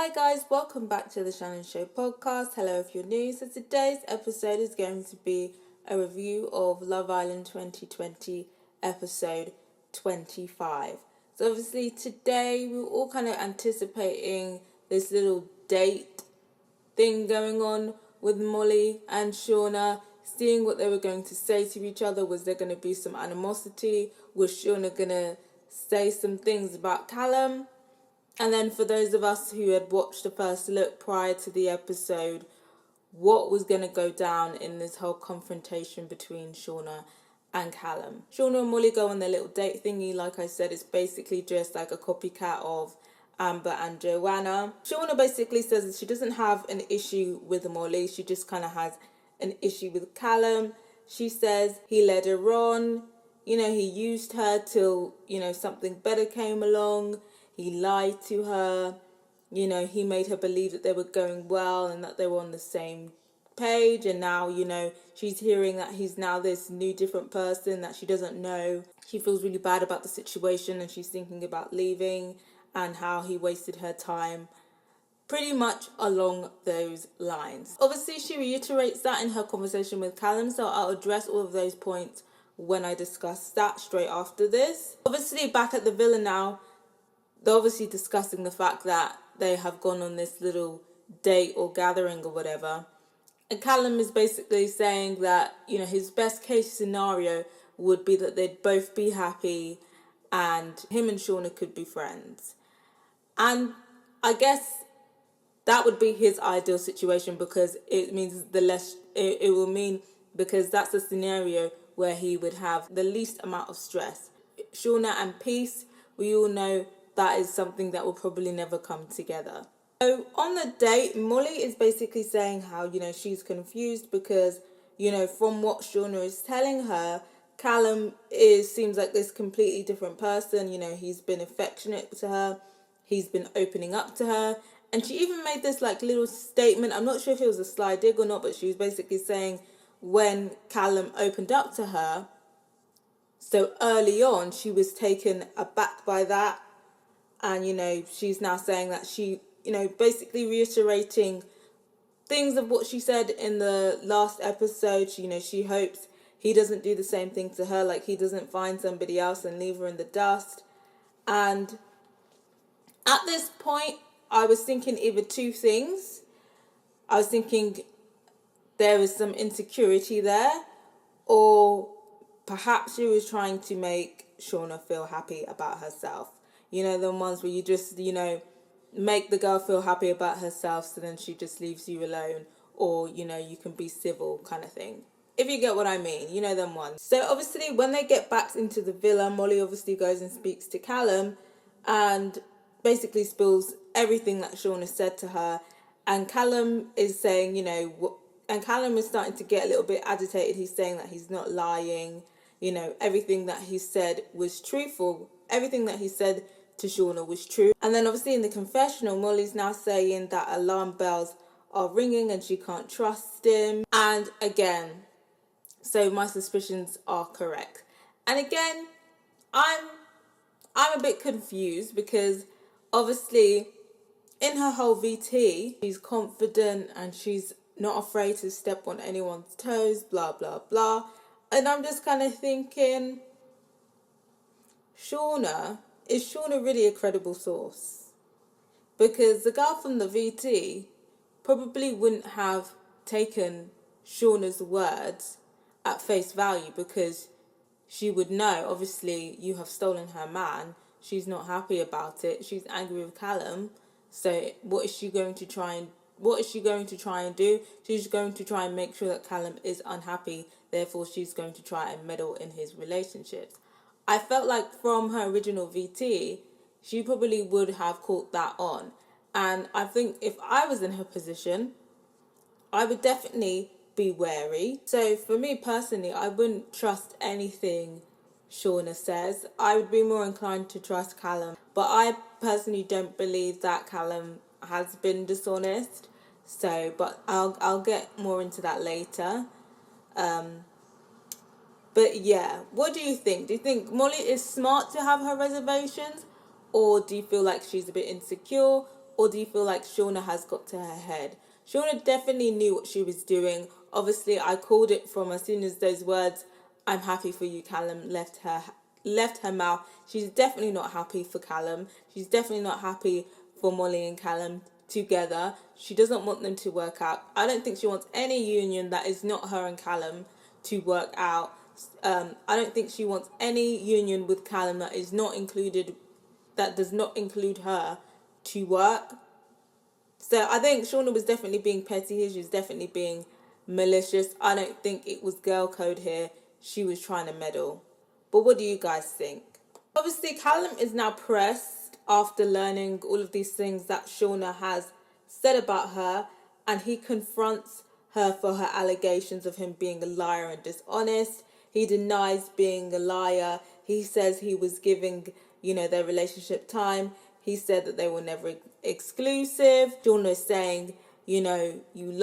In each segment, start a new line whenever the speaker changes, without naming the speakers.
Hi guys, welcome back to the Shannon Show podcast. Hello if you're new. So today's episode is going to be a review of Love Island 2020 episode 25. So obviously today we were all kind of anticipating this little date thing going on with Molly and Shauna, seeing what they were going to say to each other. Was there going to be some animosity? Was Shauna going to say some things about Callum? And then for those of us who had watched the first look prior to the episode, what was going to go down in this whole confrontation between Shauna and Callum. Shauna and Molly go on their little date thingy. Like I said, it's basically just like a copycat of Amber and Joanna. Shauna basically says that she doesn't have an issue with Molly. She just kind of has an issue with Callum. She says he led her on. He used her till, something better came along. He lied to her, he made her believe that they were going well and that they were on the same page. And now, she's hearing that he's now this new different person that she doesn't know. She feels really bad about the situation and she's thinking about leaving and how he wasted her time. Pretty much along those lines. Obviously, she reiterates that in her conversation with Callum, so I'll address all of those points when I discuss that straight after this. Obviously, back at the villa now, they're obviously discussing the fact that they have gone on this little date or gathering or whatever. And Callum is basically saying that, his best case scenario would be that they'd both be happy and him and Shauna could be friends. And I guess that would be his ideal situation because it means it will mean because that's a scenario where he would have the least amount of stress. Shauna and peace, we all know that is something that will probably never come together. So on the date, Molly is basically saying how, she's confused because, from what Shauna is telling her, Callum seems like this completely different person. He's been affectionate to her. He's been opening up to her. And she even made this little statement. I'm not sure if it was a sly dig or not, but she was basically saying when Callum opened up to her, so early on, she was taken aback by that. And, she's now saying that she, basically reiterating things of what she said in the last episode. She hopes he doesn't do the same thing to her, like he doesn't find somebody else and leave her in the dust. And at this point, I was thinking either two things. I was thinking there was some insecurity there, or perhaps she was trying to make Shauna feel happy about herself. The ones where you just, make the girl feel happy about herself so then she just leaves you alone, or, you can be civil kind of thing. If you get what I mean, them ones. So obviously when they get back into the villa, Molly obviously goes and speaks to Callum and basically spills everything that Shauna said to her. And Callum is saying, and Callum is starting to get a little bit agitated. He's saying that he's not lying. Everything that he said was truthful. Everything that he said to Shauna was true. And then obviously in the confessional, Molly's now saying that alarm bells are ringing and she can't trust him. And again, so my suspicions are correct. And again, I'm a bit confused because obviously in her whole VT, she's confident and she's not afraid to step on anyone's toes, blah, blah, blah. And I'm just kind of thinking, is Shauna really a credible source? Because the girl from the VT probably wouldn't have taken Shauna's words at face value because she would know, obviously, you have stolen her man. She's not happy about it. She's angry with Callum. So what is she going to try and do? She's going to try and make sure that Callum is unhappy. Therefore, she's going to try and meddle in his relationships. I felt like from her original VT, she probably would have caught that on. And I think if I was in her position, I would definitely be wary. So for me personally, I wouldn't trust anything Shauna says. I would be more inclined to trust Callum. But I personally don't believe that Callum has been dishonest. So, but I'll get more into that later. But yeah, what do you think? Do you think Molly is smart to have her reservations? Or do you feel like she's a bit insecure? or do you feel like Shauna has got to her head? Shauna definitely knew what she was doing. Obviously, I called it from as soon as those words, "I'm happy for you, Callum," left her mouth. She's definitely not happy for Callum. She's definitely not happy for Molly and Callum together. She doesn't want them to work out. I don't think she wants any union that is not her and Callum to work out. I don't think she wants any union with Callum that is not included, that does not include her, to work. So I think Shauna was definitely being petty here. She was definitely being malicious. I don't think it was girl code here. She was trying to meddle. But what do you guys think? Obviously, Callum is now pressed after learning all of these things that Shauna has said about her, and he confronts her for her allegations of him being a liar and dishonest. He denies being a liar. He says he was giving, their relationship time. He said that they were never exclusive. Shauna is saying, you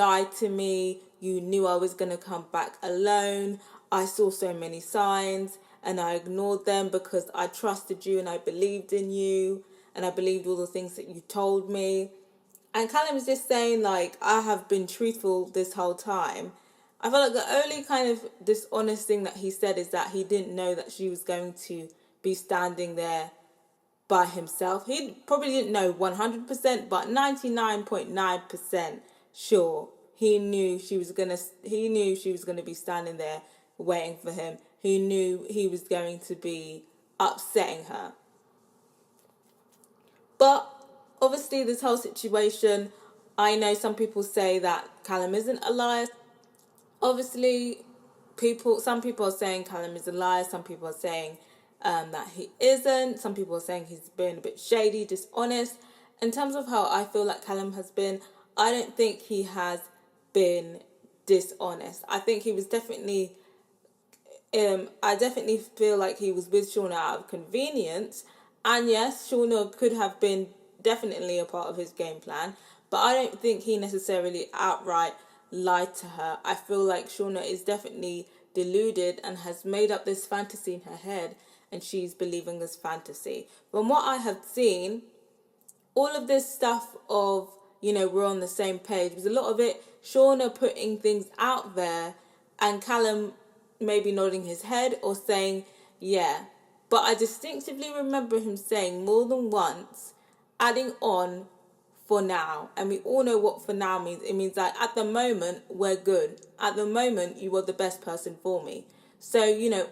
lied to me. You knew I was going to come back alone. I saw so many signs and I ignored them because I trusted you and I believed in you and I believed all the things that you told me. And Callum is just saying, like, I have been truthful this whole time. I feel like the only kind of dishonest thing that he said is that he didn't know that she was going to be standing there by himself. He probably didn't know 100%, but 99.9% sure he knew she was gonna be standing there waiting for him. He knew he was going to be upsetting her. But obviously this whole situation, I know some people say that Callum isn't a liar. Obviously, some people are saying Callum is a liar. Some people are saying that he isn't. Some people are saying he's been a bit shady, dishonest. In terms of how I feel like Callum has been, I don't think he has been dishonest. I think he was definitely... I definitely feel like he was with Shauna out of convenience. And yes, Shauna could have been definitely a part of his game plan. But I don't think he necessarily outright lied to her. I feel like Shauna is definitely deluded and has made up this fantasy in her head, and she's believing this fantasy. From what I have seen, all of this stuff of, we're on the same page, was a lot of it Shauna putting things out there and Callum maybe nodding his head or saying, yeah. But I distinctively remember him saying more than once, adding on, for now. And we all know what for now means. It means that at the moment, we're good. At the moment, you are the best person for me. So,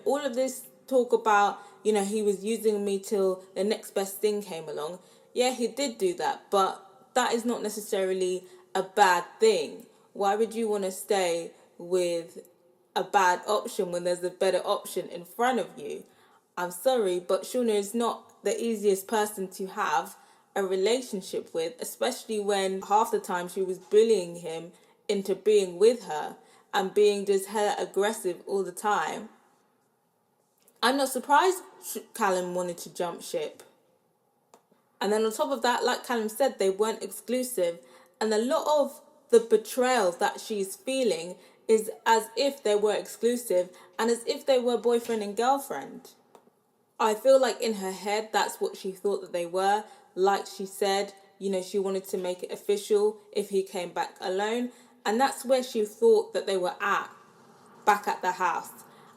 all of this talk about, he was using me till the next best thing came along. Yeah, he did do that. But that is not necessarily a bad thing. Why would you want to stay with a bad option when there's a better option in front of you? I'm sorry, but Shauna is not the easiest person to have a relationship with, especially when half the time she was bullying him into being with her and being just hella aggressive all the time. I'm not surprised Callum wanted to jump ship. And then on top of that, like Callum said, they weren't exclusive. And a lot of the betrayal that she's feeling is as if they were exclusive and as if they were boyfriend and girlfriend. I feel like in her head, that's what she thought that they were. Like she said, she wanted to make it official if he came back alone. And that's where she thought that they were back at the house.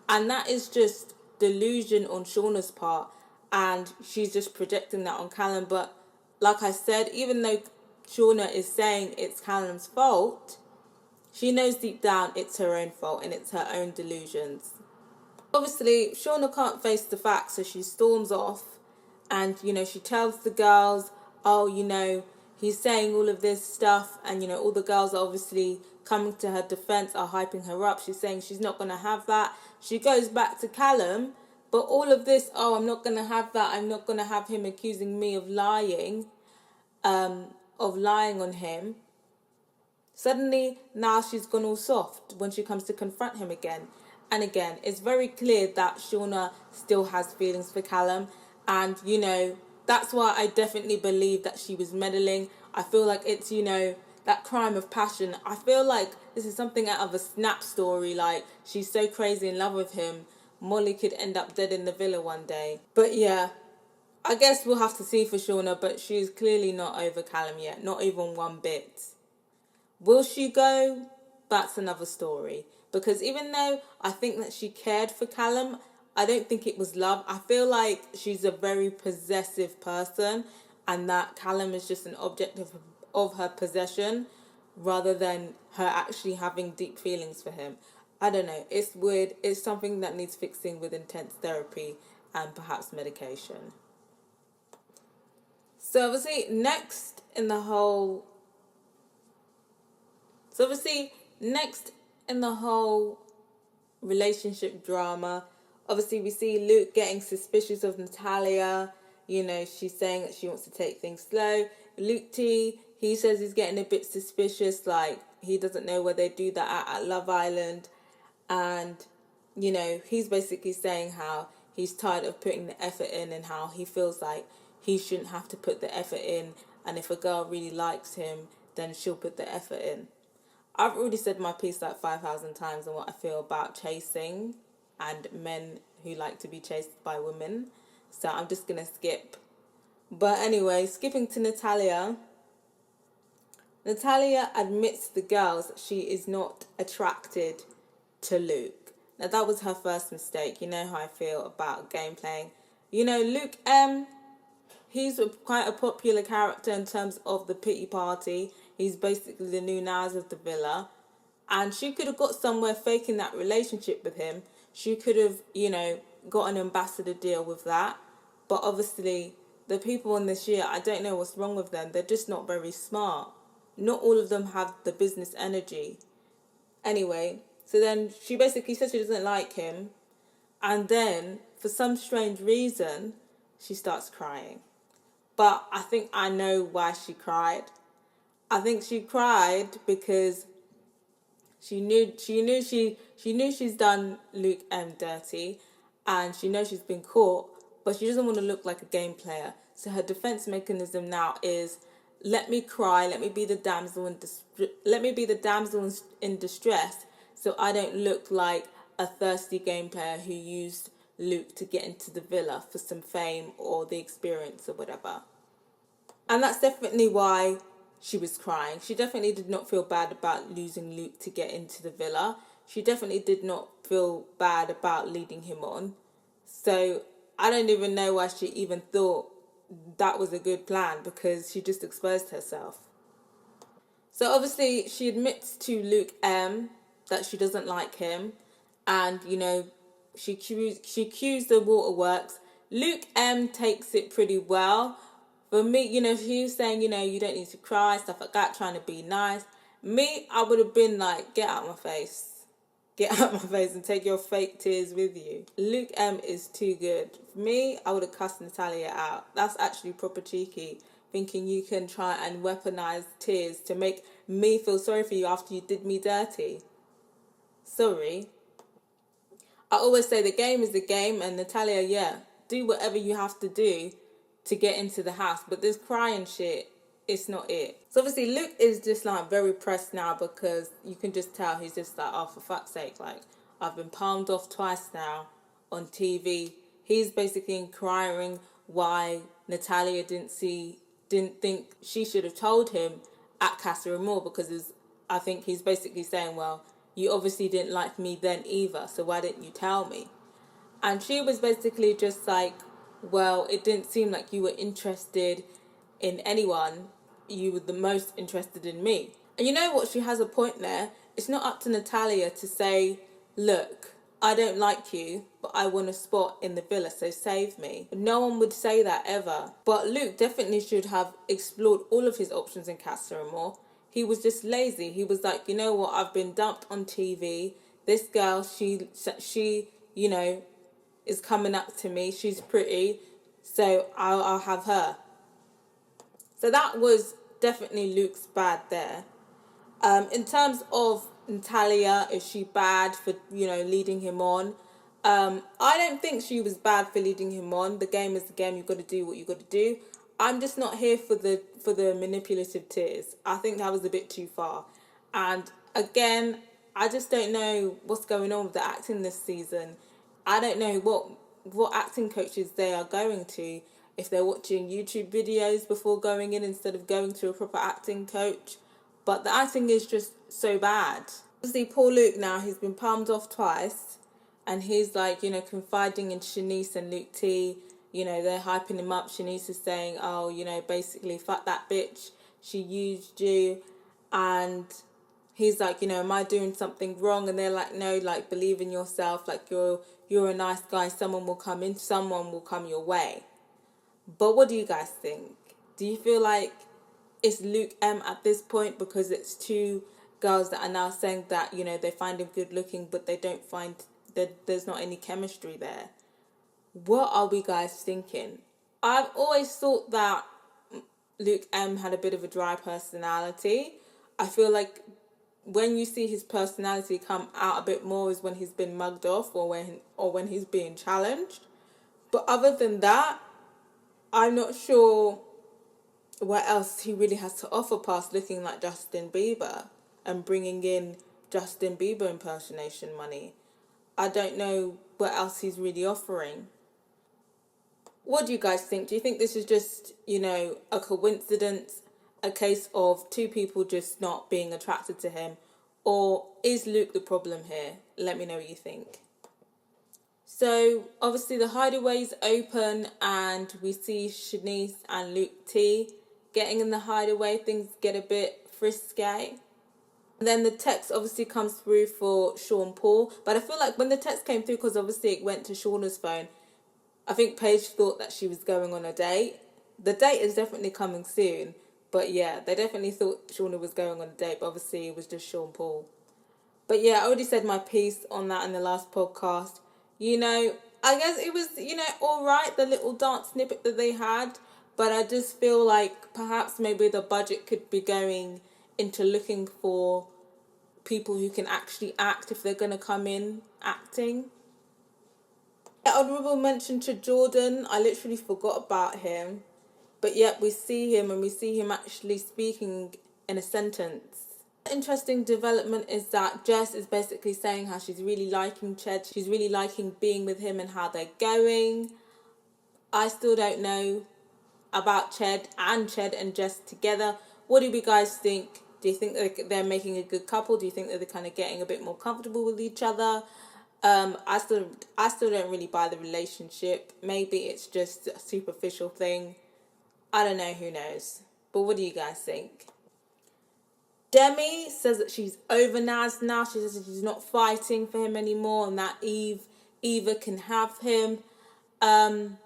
And that is just delusion on Shauna's part. And she's just projecting that on Callum. But like I said, even though Shauna is saying it's Callum's fault, she knows deep down it's her own fault and it's her own delusions. Obviously, Shauna can't face the facts, so she storms off and, she tells the girls, oh, he's saying all of this stuff and, all the girls are obviously coming to her defense, are hyping her up. She's saying she's not going to have that. She goes back to Callum, but all of this, I'm not going to have that. I'm not going to have him accusing me of lying on him. Suddenly, now she's gone all soft when she comes to confront him again. And again, it's very clear that Shauna still has feelings for Callum. And, that's why I definitely believe that she was meddling. I feel like it's, that crime of passion. I feel like this is something out of a Snap story. Like, she's so crazy in love with him, Molly could end up dead in the villa one day. But yeah, I guess we'll have to see for Shauna, but she's clearly not over Callum yet, not even one bit. Will she go? That's another story. Because even though I think that she cared for Callum, I don't think it was love. I feel like she's a very possessive person, and that Callum is just an object of her possession rather than her actually having deep feelings for him. I don't know. It's weird. It's something that needs fixing with intense therapy and perhaps medication. So obviously next in the whole So obviously, next in the whole relationship drama, obviously we see Luke getting suspicious of Natalia. You know, she's saying that she wants to take things slow. Luke T, he says he's getting a bit suspicious, like he doesn't know where they do that at Love Island. And, you know, he's basically saying how he's tired of putting the effort in and how he feels like he shouldn't have to put the effort in. And if a girl really likes him, then she'll put the effort in. I've already said my piece like 5,000 times on what I feel about chasing and men who like to be chased by women. So I'm just going to skip. But anyway, skipping to Natalia. Natalia admits to the girls that she is not attracted to Luke. Now that was her first mistake. You know how I feel about game playing. You know, Luke M, he's quite a popular character in terms of the pity party. He's basically the new Naz of the villa. And she could have got somewhere faking that relationship with him. She could have, you know, got an ambassador deal with that. But obviously, the people in this year, I don't know what's wrong with them. They're just not very smart. Not all of them have the business energy. Anyway, so then she basically said she doesn't like him. And then, for some strange reason, she starts crying. But I think I know why she cried. I think she cried because she knew she's done Luke dirty, and she knows she's been caught, but she doesn't want to look like a game player. So her defense mechanism now is, let me cry, let me be the damsel in distress, so I don't look like a thirsty game player who used Luke to get into the villa for some fame or the experience or whatever. And that's definitely why she was crying. She definitely did not feel bad about losing Luke to get into the villa. She definitely did not feel bad about leading him on. So I don't even know why she even thought that was a good plan, because she just exposed herself. So obviously she admits to Luke M that she doesn't like him, and you know she accused the waterworks. Luke M takes it pretty well. For me, you know, he was saying, you know, you don't need to cry, stuff like that, trying to be nice. Me, I would have been like, get out my face. Get out my face and take your fake tears with you. Luke M is too good. For me, I would have cussed Natalia out. That's actually proper cheeky. Thinking you can try and weaponize tears to make me feel sorry for you after you did me dirty. Sorry. I always say the game is the game, and Natalia, yeah, do whatever you have to do to get into the house, but this crying shit, it's not it. So obviously Luke is just like very pressed now, because you can just tell he's just like, oh, for fuck's sake, like I've been palmed off twice now on TV. He's basically inquiring why Natalia didn't think she should have told him at Casa Amor, because I think he's basically saying, well, you obviously didn't like me then either, so why didn't you tell me? And she was basically just like, well, it didn't seem like you were interested in anyone. You were the most interested in me. And you know what? She has a point there. It's not up to Natalia to say, look, I don't like you, but I want a spot in the villa, so save me. No one would say that ever. But Luke definitely should have explored all of his options in Casa Amor. He was just lazy. He was like, you know what? I've been dumped on TV. This girl, she you know, is coming up to me. She's pretty, so I'll have her. So that was definitely Luke's bad there. In terms of Natalia, is she bad for, you know, leading him on? I don't think she was bad for leading him on. The game is the game. You've got to do what you've got to do. I'm just not here for the manipulative tears. I think that was a bit too far. And again, I just don't know what's going on with the acting this season. I don't know what acting coaches they are going to. if they're watching YouTube videos before going in instead of going to a proper acting coach. But the acting is just so bad. Obviously, poor Luke now, he's been palmed off twice. And he's like, confiding in Shanice and Luke T. They're hyping him up. Shanice is saying, oh, basically, fuck that bitch. She used you. And he's like, am I doing something wrong? And they're like, no, like, believe in yourself. Like, you're a nice guy. Someone will come your way. But what do you guys think? Do you feel like it's Luke M at this point because it's two girls that are now saying that, they find him good looking, but they don't find that there's not any chemistry there? What are we guys thinking? I've always thought that Luke M had a bit of a dry personality. I feel like when you see his personality come out a bit more is when he's been mugged off or when he's being challenged. But other than that, I'm not sure what else he really has to offer past looking like Justin Bieber and bringing in Justin Bieber impersonation money. I don't know what else he's really offering. What do you guys think? Do you think this is just, a coincidence, a case of two people just not being attracted to him? Or is Luke the problem here? Let me know what you think. So, obviously the Hideaway's open and we see Shanice and Luke T getting in the Hideaway. Things get a bit frisky. And then the text obviously comes through for Sean Paul. But I feel like when the text came through, because obviously it went to Shauna's phone, I think Paige thought that she was going on a date. The date is definitely coming soon. But yeah, they definitely thought Shauna was going on a date. But obviously it was just Sean Paul. But yeah, I already said my piece on that in the last podcast. I guess it was, all right, the little dance snippet that they had. But I just feel like perhaps maybe the budget could be going into looking for people who can actually act if they're going to come in acting. Honourable mention to Jordan. I literally forgot about him. But yet we see him and we see him actually speaking in a sentence. Interesting development is that Jess is basically saying how she's really liking Ched. She's really liking being with him and how they're going. I still don't know about Ched and Jess together. What do you guys think? Do you think they're making a good couple? Do you think that they're kind of getting a bit more comfortable with each other? I still don't really buy the relationship. Maybe it's just a superficial thing. I don't know, who knows? But what do you guys think? Demi says that she's over Naz now. She says that she's not fighting for him anymore and that Eva can have him. And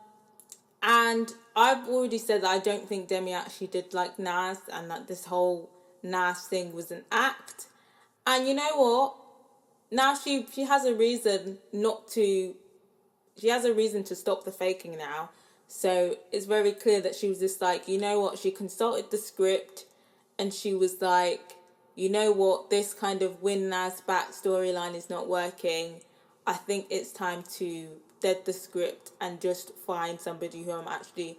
I've already said that I don't think Demi actually did like Naz and that this whole Naz thing was an act. And you know what? Now she has a reason she has a reason to stop the faking now. So it's very clear that she was just like, you know what? She consulted the script and she was like, you know what? This kind of win Naz back storyline is not working. I think it's time to dead the script and just find somebody who I'm actually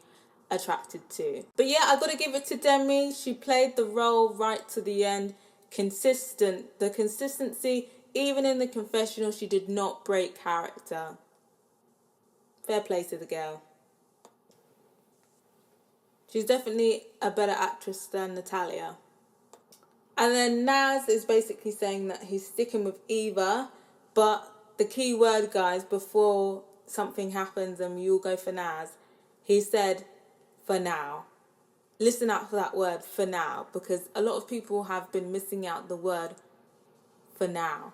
attracted to. But yeah, I gotta give it to Demi. She played the role right to the end. Consistent. The consistency, even in the confessional, she did not break character. Fair play to the girl. She's definitely a better actress than Natalia. And then Naz is basically saying that he's sticking with Eva, but the key word, guys, before something happens and we all go for Naz, he said, for now. Listen out for that word, for now, because a lot of people have been missing out the word for now.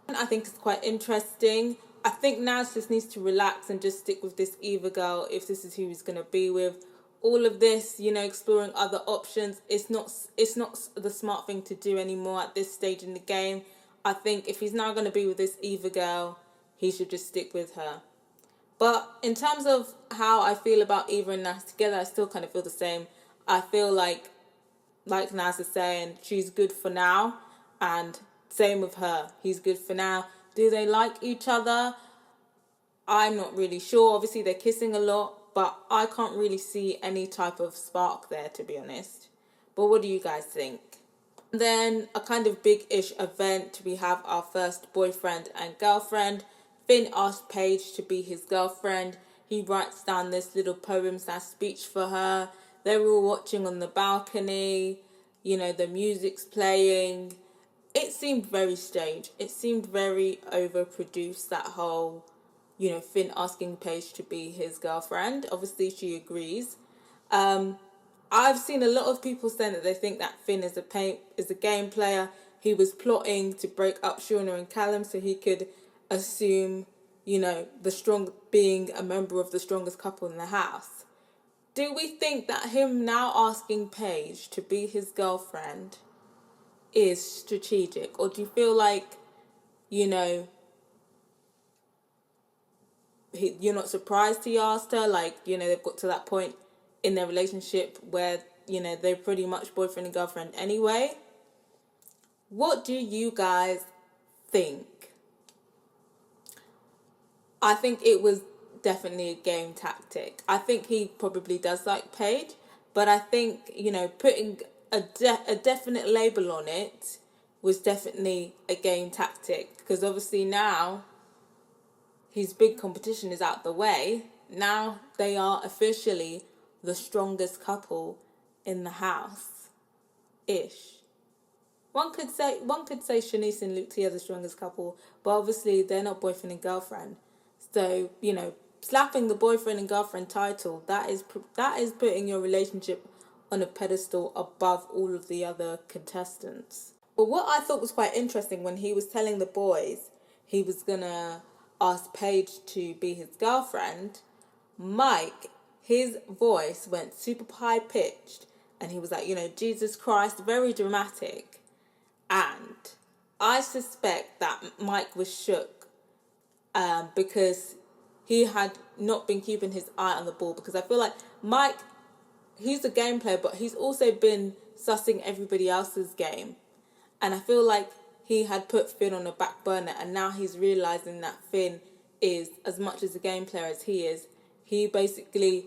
And I think it's quite interesting. I think Naz just needs to relax and just stick with this Eva girl if this is who he's going to be with. All of this, exploring other options, it's not the smart thing to do anymore at this stage in the game. I think if he's now going to be with this Eva girl, he should just stick with her. But in terms of how I feel about Eva and Naz together, I still kind of feel the same. I feel like Naz is saying, she's good for now, and same with her. He's good for now. Do they like each other? I'm not really sure. Obviously, they're kissing a lot, but I can't really see any type of spark there, to be honest. But what do you guys think? Then a kind of big-ish event. We have our first boyfriend and girlfriend. Finn asked Paige to be his girlfriend. he writes down this little poem/speech for her. They were all watching on the balcony. The music's playing. It seemed very strange. It seemed very overproduced, that whole, Finn asking Paige to be his girlfriend. Obviously, she agrees. I've seen a lot of people saying that they think that Finn is a game player. He was plotting to break up Shauna and Callum so he could assume, being a member of the strongest couple in the house. Do we think that him now asking Paige to be his girlfriend is strategic? Or do you feel like, you're not surprised he asked her? Like, they've got to that point in their relationship where, they're pretty much boyfriend and girlfriend anyway. What do you guys think? I think it was definitely a game tactic. I think he probably does like Paige, but I think, putting a definite label on it was definitely a game tactic, because obviously now his big competition is out the way. Now they are officially the strongest couple in the house, ish. One could say Shanice and Luke are the strongest couple, but obviously they're not boyfriend and girlfriend. So, slapping the boyfriend and girlfriend title, that is putting your relationship on a pedestal above all of the other contestants. But what I thought was quite interesting, when he was telling the boys he was gonna ask Paige to be his girlfriend, Mike, his voice went super high pitched, and he was like, Jesus Christ, very dramatic. And I suspect that Mike was shook because he had not been keeping his eye on the ball. Because I feel like Mike, he's a game player, but he's also been sussing everybody else's game. And I feel like he had put Finn on a back burner, and now he's realising that Finn is as much as a game player as he is. He basically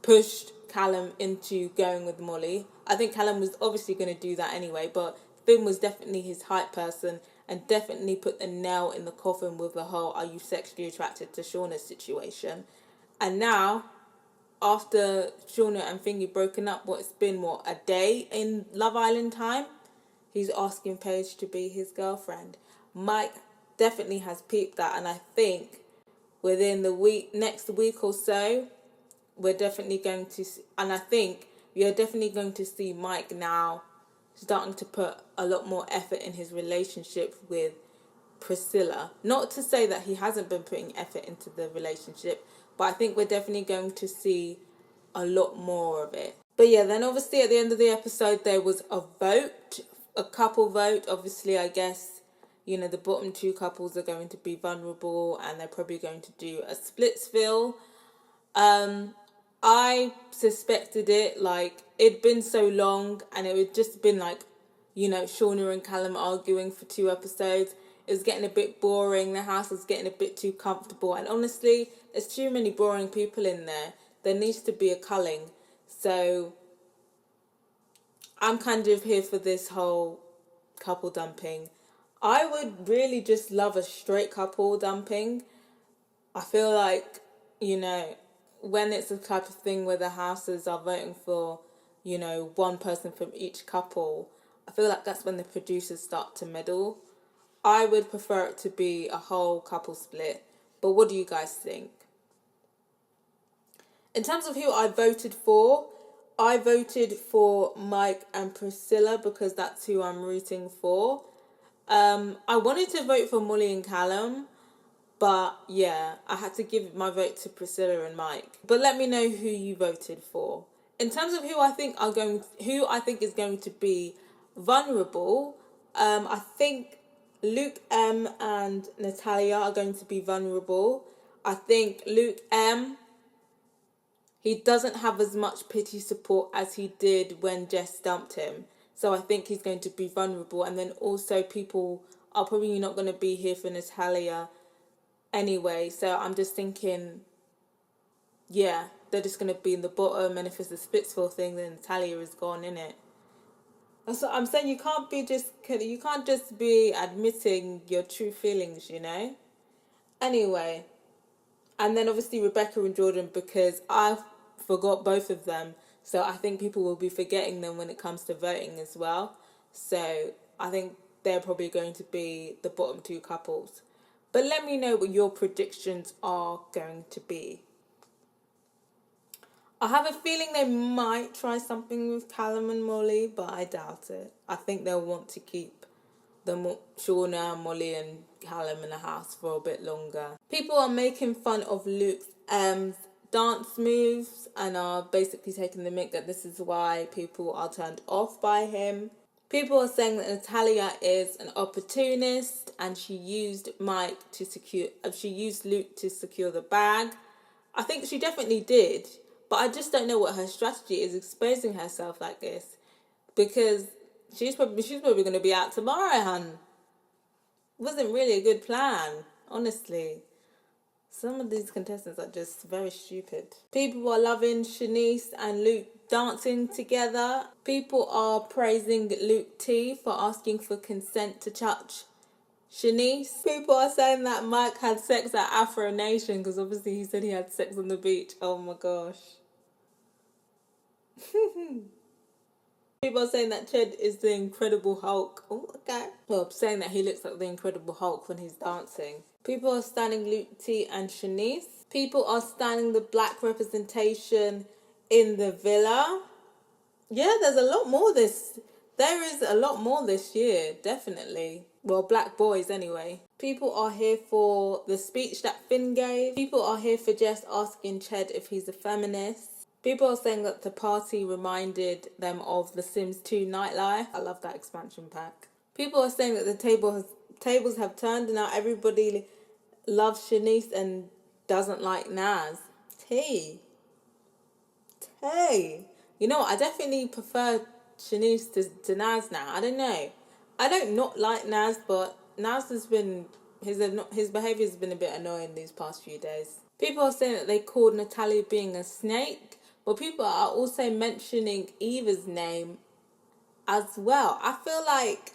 pushed Callum into going with Molly. I think Callum was obviously going to do that anyway, but Finn was definitely his hype person and definitely put the nail in the coffin with the whole "are you sexually attracted to Shonas" situation. And now, after Shauna and Thingy broken up, it's been a day in Love Island time, he's asking Paige to be his girlfriend. Mike definitely has peeped that, and I think within the next week or so, we're definitely going to see, and I think we are definitely going to see Mike now starting to put a lot more effort in his relationship with Priscilla. Not to say that he hasn't been putting effort into the relationship, but I think we're definitely going to see a lot more of it. But yeah, then obviously at the end of the episode there was a vote, a couple vote. Obviously, I guess, the bottom two couples are going to be vulnerable, and they're probably going to do a Splitsville. I suspected it, like, it'd been so long, and it had just been like, Shauna and Callum arguing for 2 episodes. It was getting a bit boring. The house was getting a bit too comfortable, and honestly, there's too many boring people in there. There needs to be a culling. So I'm kind of here for this whole couple dumping. I would really just love a straight couple dumping. I feel like, when it's the type of thing where the houses are voting for, one person from each couple, I feel like that's when the producers start to meddle. I would prefer it to be a whole couple split. But what do you guys think? In terms of who I voted for Mike and Priscilla because that's who I'm rooting for. I wanted to vote for Molly and Callum, but yeah, I had to give my vote to Priscilla and Mike. But let me know who you voted for. In terms of who I think is going to be vulnerable, I think Luke M and Natalia are going to be vulnerable. I think Luke M, he doesn't have as much pity support as he did when Jess dumped him. So I think he's going to be vulnerable. And then also people are probably not going to be here for Natalia anyway. So I'm just thinking, yeah, they're just going to be in the bottom. And if it's a Splitsville thing, then Natalia is gone, innit? That's what I'm saying. You can't just be admitting your true feelings, Anyway, And then obviously Rebecca and Jordan, because I forgot both of them. So I think people will be forgetting them when it comes to voting as well. So I think they're probably going to be the bottom two couples. But let me know what your predictions are going to be. I have a feeling they might try something with Callum and Molly, but I doubt it. I think they'll want to keep Shauna, Molly and Callum in the house for a bit longer. People are making fun of Luke's dance moves and are basically taking the mick that this is why people are turned off by him. People are saying that Natalia is an opportunist and she used Luke to secure the bag. I think she definitely did, but I just don't know what her strategy is exposing herself like this, because she's probably going to be out tomorrow, hun. Wasn't really a good plan, honestly. Some of these contestants are just very stupid. People are loving Shanice and Luke dancing together. People are praising Luke T for asking for consent to touch Shanice. People are saying that Mike had sex at Afro Nation because obviously he said he had sex on the beach. Oh my gosh. People are saying that Ched is the Incredible Hulk. Oh, okay. Well, saying that he looks like the Incredible Hulk when he's dancing. People are standing Luke T and Shanice. People are standing the black representation in the villa. Yeah, there is a lot more this year, definitely. Well, black boys anyway. People are here for the speech that Finn gave. People are here for Jess asking Ched if he's a feminist. People are saying that the party reminded them of the Sims 2 nightlife. I love that expansion pack. People are saying that the tables have turned and now everybody loves Shanice and doesn't like Naz. Hey. You know what? I definitely prefer Shanice to Naz now. I don't know. I don't not like Naz, but Naz has been... His behaviour has been a bit annoying these past few days. People are saying that they called Natalia being a snake. But people are also mentioning Eva's name as well. I feel like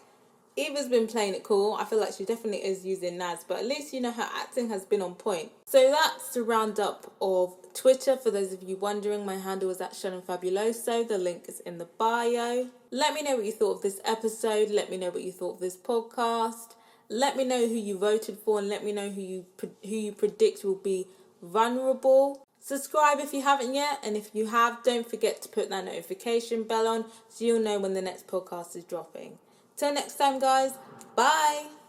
Eva's been playing it cool. I feel like she definitely is using Naz, but at least, her acting has been on point. So that's the roundup of Twitter. For those of you wondering, my handle is at shannonfabuloso. The link is in the bio. Let me know what you thought of this episode. Let me know what you thought of this podcast. Let me know who you voted for, and let me know who you predict will be vulnerable. Subscribe if you haven't yet, and if you have, don't forget to put that notification bell on so you'll know when the next podcast is dropping. Till next time, guys. Bye.